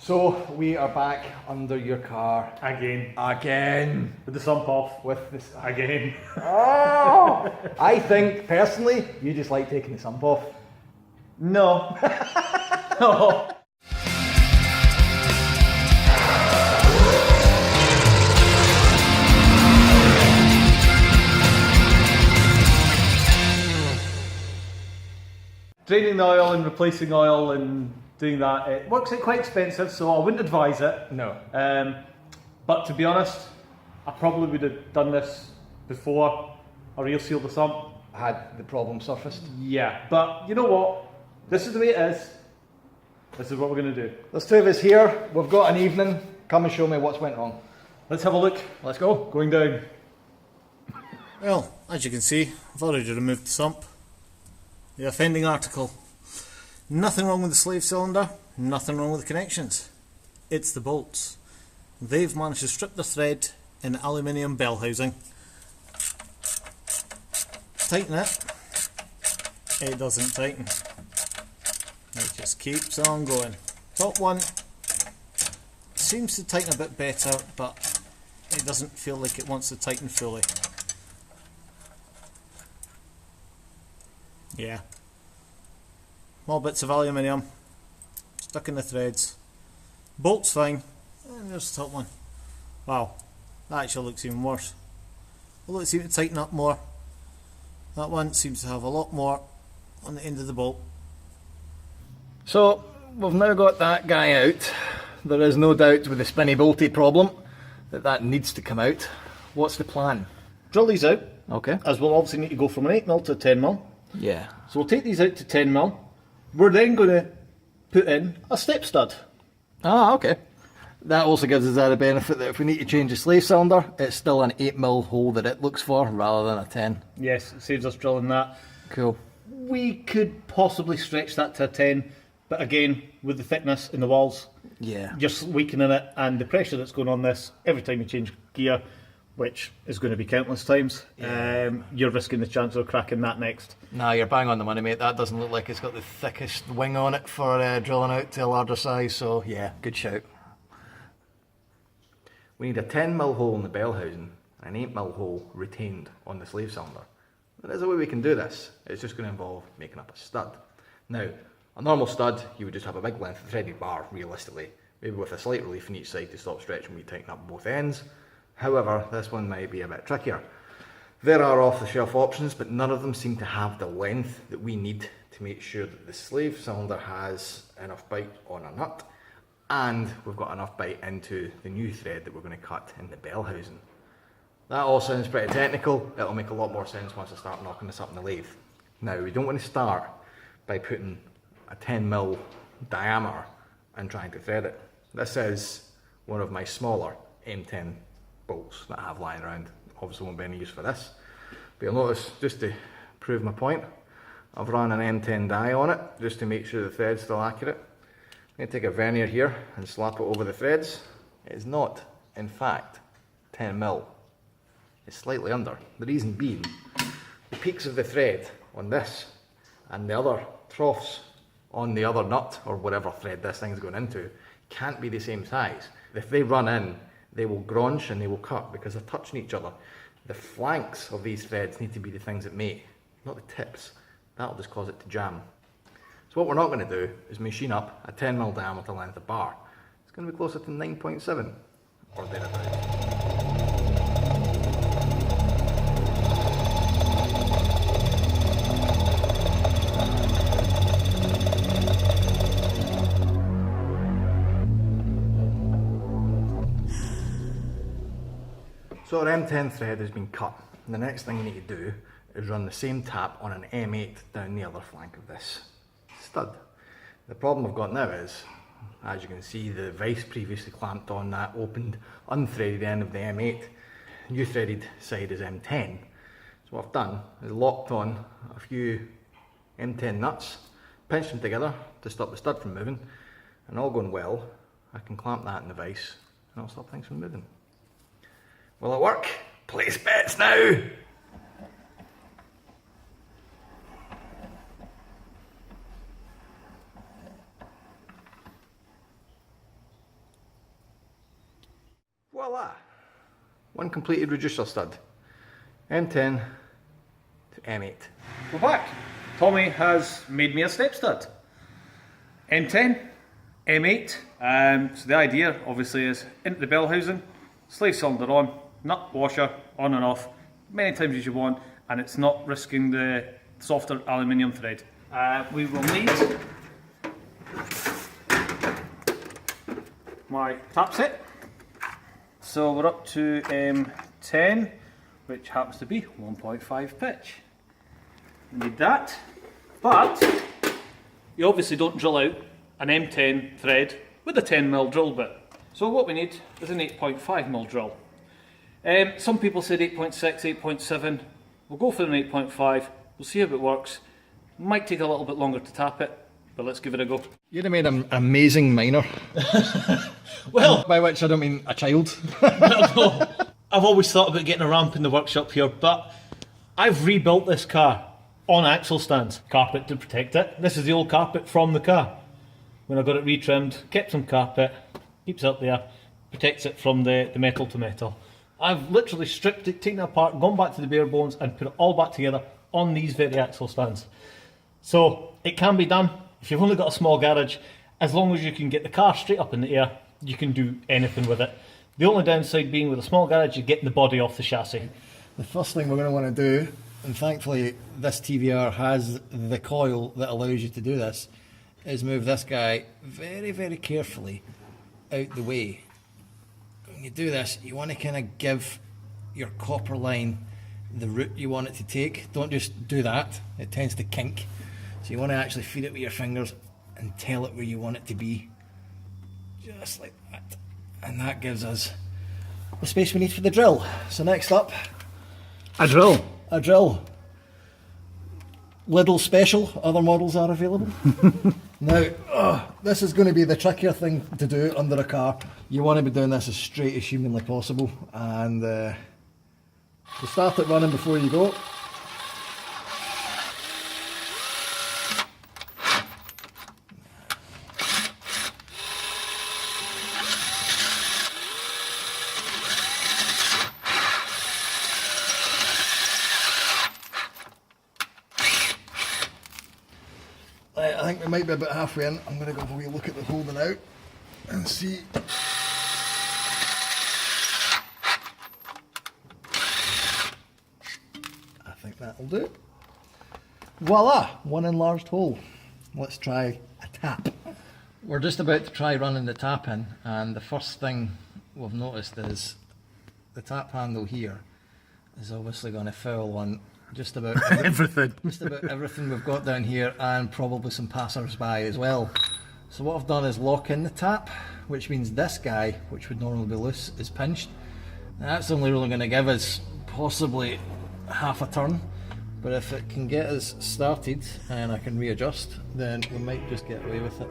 So we are back under your car Again. With the sump off. with this. Again. Oh, I think personally, you just like taking the sump off. No. No. Draining the oil and replacing oil and doing that, it works out quite expensive, so I wouldn't advise it. No. But to be honest, I probably would have done this before I real sealed the sump. Had the problem surfaced. Yeah, but you know what? This is the way it is. This is what we're going to do. There's two of us here. We've got an evening. Come and show me what's went wrong. Let's have a look. Let's go. Going down. Well, as you can see, I've already removed the sump. The offending article. Nothing wrong with the slave cylinder, nothing wrong with the connections. It's the bolts. They've managed to strip the thread in the aluminium bell housing. Tighten it. It doesn't tighten. It just keeps on going. Top one seems to tighten a bit better, but it doesn't feel like it wants to tighten fully. Yeah. Small bits of aluminium stuck in the threads. Bolt's fine. And there's the top one. Wow, that actually looks even worse. Although it seems to tighten up more. That one seems to have a lot more on the end of the bolt. So we've now got that guy out. There is no doubt with the spinny bolty problem that needs to come out. What's the plan? Drill these out, Okay. as we'll obviously need to go from an 8mm to a 10mm. Yeah. So we'll take these out to 10mm. We're then going to put in a step stud. Ah, okay. That also gives us the benefit that if we need to change the slave cylinder, it's still an 8mm hole that it looks for rather than a 10. Yes, it saves us drilling that. Cool. We could possibly stretch that to a 10, but again, with the thickness in the walls, Yeah. you're weakening it, and the pressure that's going on this every time you change gear, which is going to be countless times, you're risking the chance of cracking that next. Nah, you're bang on the money, mate. That doesn't look like it's got the thickest wing on it for drilling out to a larger size, so yeah, good shout. We need a 10mm hole in the bell housing and an 8mm hole retained on the slave cylinder. There is a way we can do this. It's just going to involve making up a stud. Now, a normal stud, you would just have a big length of threaded bar, realistically, maybe with a slight relief in each side to stop stretching when you tighten up both ends. However, this one might be a bit trickier. There are off-the-shelf options, but none of them seem to have the length that we need to make sure that the slave cylinder has enough bite on a nut, and we've got enough bite into the new thread that we're going to cut in the bell housing. That all sounds pretty technical. It'll make a lot more sense once I start knocking this up in the lathe. Now, we don't want to start by putting a 10mm diameter and trying to thread it. This is one of my smaller M10 bolts that I have lying around. Obviously won't be any use for this, but you'll notice, just to prove my point, I've run an M10 die on it just to make sure the thread's still accurate. I'm going to take a vernier here and slap it over the threads. It is not, in fact, 10mm. It's slightly under. The reason being, the peaks of the thread on this and the other troughs on the other nut, or whatever thread this thing's going into, can't be the same size. If they run in, they will gronch and they will cut because they're touching each other. The flanks of these threads need to be the things that mate, not the tips. That'll just cause it to jam. So what we're not going to do is machine up a 10mm diameter length of bar. It's going to be closer to 9.7 or thereabouts. So our M10 thread has been cut. And the next thing we need to do is run the same tap on an M8 down the other flank of this stud. The problem I've got now is, as you can see, the vise previously clamped on that opened, unthreaded end of the M8. New threaded side is M10. So what I've done is locked on a few M10 nuts, pinched them together to stop the stud from moving, and all going well, I can clamp that in the vise and I'll stop things from moving. Will it work? Place bets now! Voila! One completed reducer stud. M10 to M8. We're back. Tommy has made me a step stud. M10, M8. So the idea obviously is into the bell housing, slave cylinder on, nut washer on and off, many times as you want, and it's not risking the softer aluminium thread. We will need my tap set. So we're up to M10, which happens to be 1.5 pitch. Need that, but you obviously don't drill out an M10 thread with a 10mm drill bit. So what we need is an 8.5mm drill. Some people said 8.6, 8.7. We'll go for an 8.5. We'll see how it works. Might take a little bit longer to tap it, but let's give it a go. You'd have made an amazing miner. Well, by which I don't mean a child. no. I've always thought about getting a ramp in the workshop here, but I've rebuilt this car on axle stands. Carpet to protect it. This is the old carpet from the car. When I got it retrimmed, kept some carpet, keeps it up there, protects it from the metal to metal. I've literally stripped it, taken it apart, gone back to the bare bones and put it all back together on these very axle stands. So it can be done. If you've only got a small garage, as long as you can get the car straight up in the air, you can do anything with it. The only downside being with a small garage, you're getting the body off the chassis. The first thing we're going to want to do, and thankfully this TVR has the coil that allows you to do this, is move this guy very, very carefully out the way. When you do this, you want to kind of give your copper line the route you want it to take. Don't just do that, it tends to kink. So you want to actually feed it with your fingers and tell it where you want it to be. Just like that. And that gives us the space we need for the drill. So next up, A drill. a drill. Lidl special, other models are available. Now, this is going to be the trickier thing to do under a car. You want to be doing this as straight as humanly possible, and to start it running before you go. I think we might be about halfway in. I'm going to go have a wee look at the holding out and see. I think that'll do. Voila! One enlarged hole. Let's try a tap. We're just about to try running the tap in, and the first thing we've noticed is the tap handle here is obviously going to foul on just about Everything. just about everything we've got down here, and probably some passers-by as well. So what I've done is lock in the tap, which means this guy, which would normally be loose, is pinched. Now that's only really going to give us possibly half a turn, but if it can get us started and I can readjust, then we might just get away with it.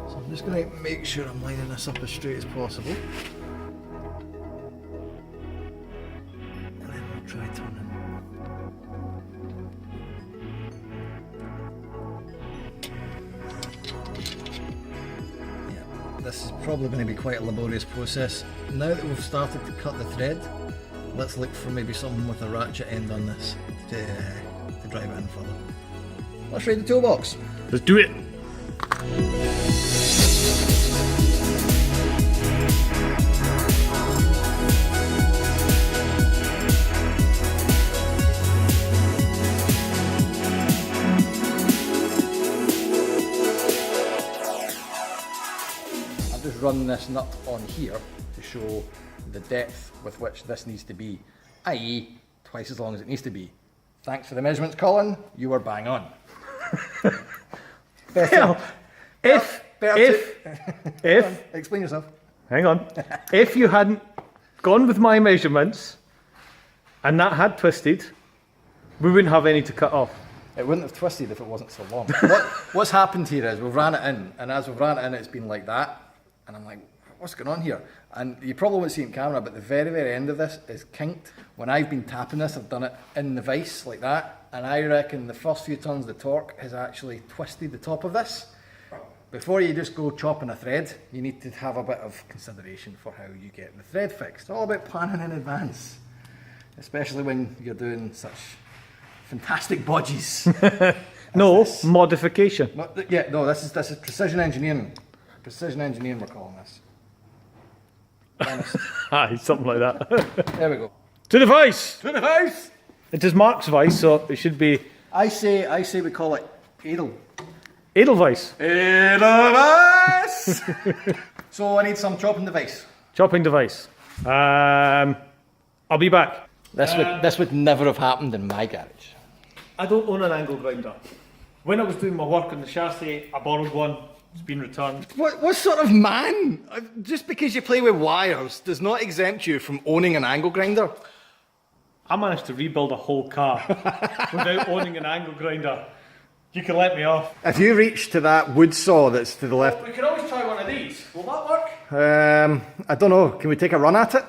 So I'm just going to make sure I'm lining this up as straight as possible, and then we'll try turning. This is probably going to be quite a laborious process. Now that we've started to cut the thread, let's look for maybe something with a ratchet end on this to drive it in further. Let's raid the toolbox. Let's do it. Run this nut on here to show the depth with which this needs to be, i.e. twice as long as it needs to be. Thanks for the measurements, Colin, you were bang on. Well, if Explain yourself. hang on, if you hadn't gone with my measurements and that had twisted, we wouldn't have any to cut off. It wouldn't have twisted if it wasn't so long. What's happened here is we've ran it in, and as we've ran it in, it's been like that. And I'm like, what's going on here? And you probably won't see it in camera, but the very, very end of this is kinked. When I've been tapping this, I've done it in the vise like that. And I reckon the first few turns, the torque has actually twisted the top of this. before you just go chopping a thread, you need to have a bit of consideration for how you get the thread fixed. It's all about planning in advance, especially when you're doing such fantastic bodges. No, modification. This is precision engineering. Precision engineering, we're calling this. Honest. Aye, something like that. There we go. To the vice! To the house! It is Mark's vice, so it should be I say we call it Edel. Edelweiss. Edelweiss! So I need some chopping device. Chopping device. I'll be back. This would never have happened in my garage. I don't own an angle grinder. When I was doing my work on the chassis, I borrowed one. It's been returned. What sort of man? Just because you play with wires does not exempt you from owning an angle grinder. I managed to rebuild a whole car without owning an angle grinder. You can let me off. If you reach to that wood saw that's to the left, We can always try one of these. Will that work? I don't know. Can we take a run at it?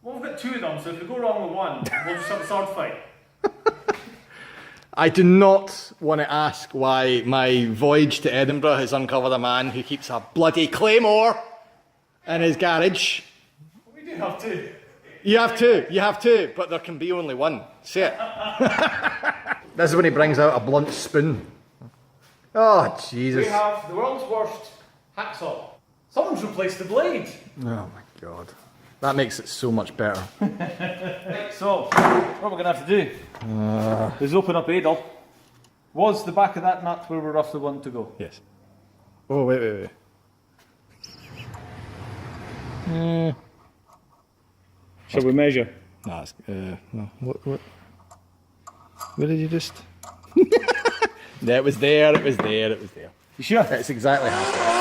Well, we've got two of them, so if we go wrong with one, we'll just have a sword fight. I do not want to ask why my voyage to Edinburgh has uncovered a man who keeps a bloody claymore in his garage. We do have two. You have two, but there can be only one. Say it. This is when he brings out a blunt spoon. Oh, Jesus. We have the world's worst hacksaw. Someone's replaced the blade. Oh my God. That makes it so much better. Right, so what we're going to have to do is open up Adel. Was the back of that nut where we roughly want to go? Yes. Oh, wait. Shall we measure? No, no. What? Where did you just? Yeah, it was there. You sure? It's exactly halfway.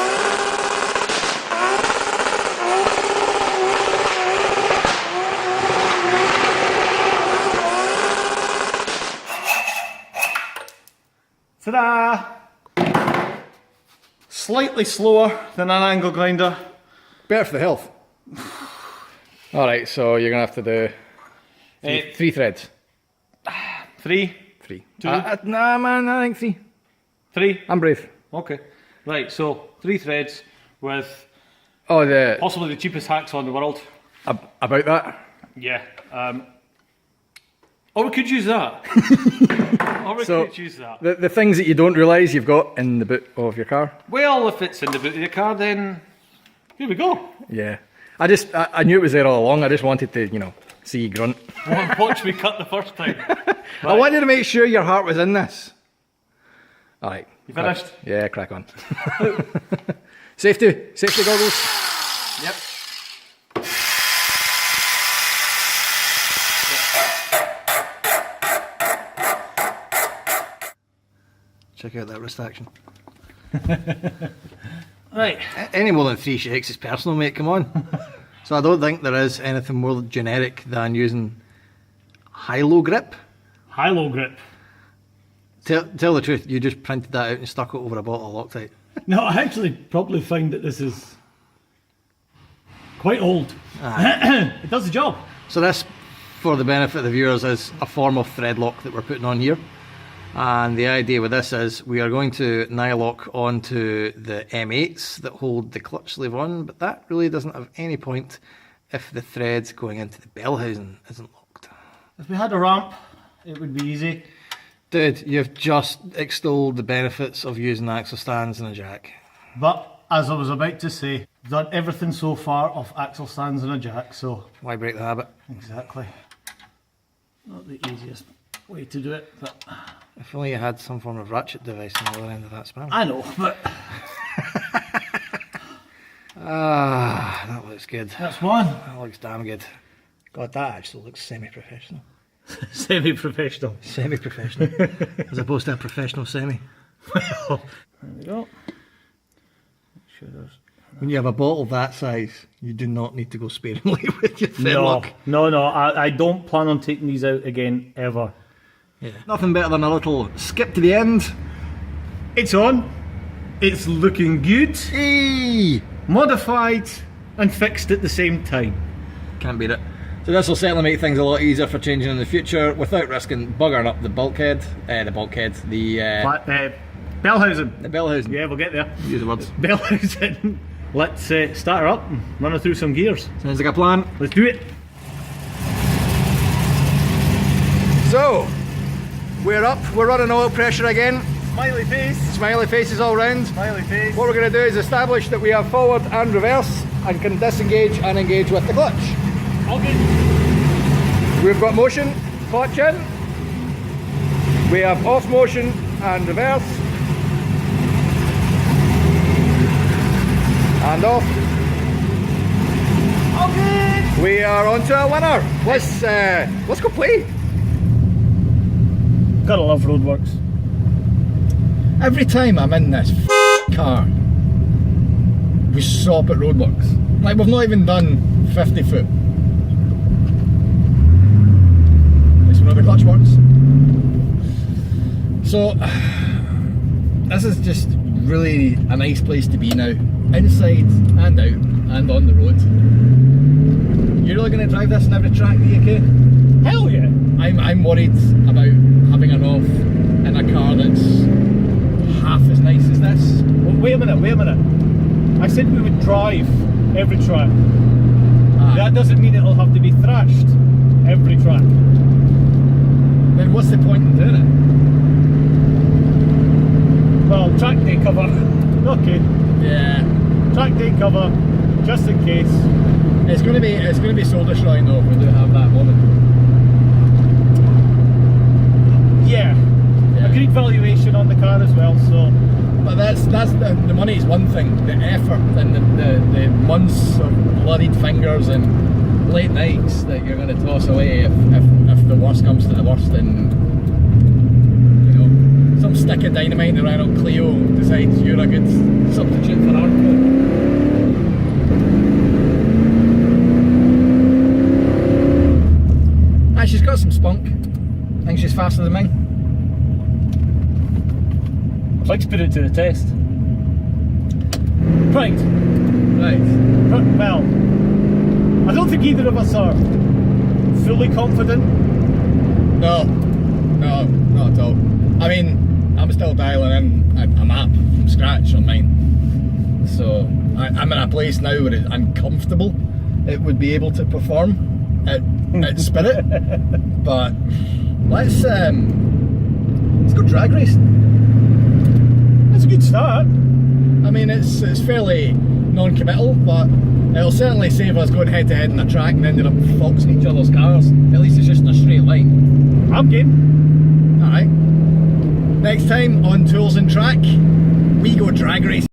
Ta-da! Slightly slower than an angle grinder. Better for the health. All right, so you're gonna have to do three threads. Three? Three. Two? Nah, man, I think three. Three? I'm brave. Okay. Right, so 3 threads with Oh, possibly the cheapest hacksaw in the world. about that. Yeah. Or we could use that. Could use that. The things that you don't realise you've got in the boot of your car. Well, if it's in the boot of the car, then here we go. Yeah. I knew it was there all along. I just wanted to, see you grunt. Watch me cut the first time. I wanted to make sure your heart was in this. All right. You finished? Yeah, crack on. Safety goggles. Yep. Check out that wrist action. Right. Any more than 3 shakes is personal, mate. Come on. So I don't think there is anything more generic than using high-low grip. High-low grip. Tell the truth, you just printed that out and stuck it over a bottle of Loctite. No, I actually probably find that this is quite old. It does the job. So this, for the benefit of the viewers, is a form of thread lock that we're putting on here. And the idea with this is we are going to nylock onto the M8s that hold the clutch sleeve on, but that really doesn't have any point if the threads going into the bell housing isn't locked. If we had a ramp, it would be easy. Dude, you've just extolled the benefits of using axle stands and a jack. But, as I was about to say, we've done everything so far off axle stands and a jack, so... Why break the habit? Exactly. Not the easiest way to do it, but... If only you had some form of ratchet device on the other end of that span. I know, but... That looks good. That's one. That looks damn good. God, that actually looks semi-professional. Semi-professional. Semi-professional. As opposed to a professional semi. Well, there we go. Make sure there's... When you have a bottle that size, you do not need to go sparingly with your thread lock. No, I don't plan on taking these out again, ever. Yeah. Nothing better than a little skip to the end. It's on. It's looking good. Hey! Modified and fixed at the same time. Can't beat it. So this will certainly make things a lot easier for changing in the future without risking buggering up the Bellhausen. The Bellhausen. Yeah, we'll get there. Use the words. Bellhausen. Let's start her up and run her through some gears. Sounds like a plan. Let's do it. So, we're up, we're running oil pressure again. Smiley face. Smiley faces all round. Smiley face. What we're going to do is establish that we have forward and reverse and can disengage and engage with the clutch. Okay. We've got motion, clutch in. We have off motion and reverse. And off. Okay. We are on to a winner. Let's go play. Gotta love roadworks. Every time I'm in this car, we stop at roadworks. Like, we've not even done 50 foot. This one, the clutch works. So, this is just really a nice place to be now. Inside and out and on the road. You're really going to drive this in every track in the UK? Hell yeah. I'm worried about having an off in a car that's half as nice as this. Well, wait a minute. I said we would drive every track. That doesn't mean it'll have to be thrashed every track. Then what's the point in doing it? Well, track day cover. Okay. Yeah. Track day cover, just in case. It's going to be soul destroying though if we do have that moment. Yeah. Agreed valuation on the car as well, so. But that's the money is one thing. The effort and the months of bloodied fingers and late nights that you're going to toss away if the worst comes to the worst and you know some stick of dynamite in the Renault Clio decides you're a good substitute for Arco. And she's got some spunk. I think she's faster than mine. I'd like to put it to the test. Right. Well, I don't think either of us are fully confident. No, not at all. I mean, I'm still dialing in a map from scratch on mine. So, I'm in a place now where I'm comfortable it would be able to perform at Spirit. But let's go drag racing. That's a good start. I mean, it's fairly non-committal, but it'll certainly save us going head to head in a track and ending up foxing each other's cars. At least it's just in a straight line. I'm game. Alright. Next time on Tools and Track, we go drag racing.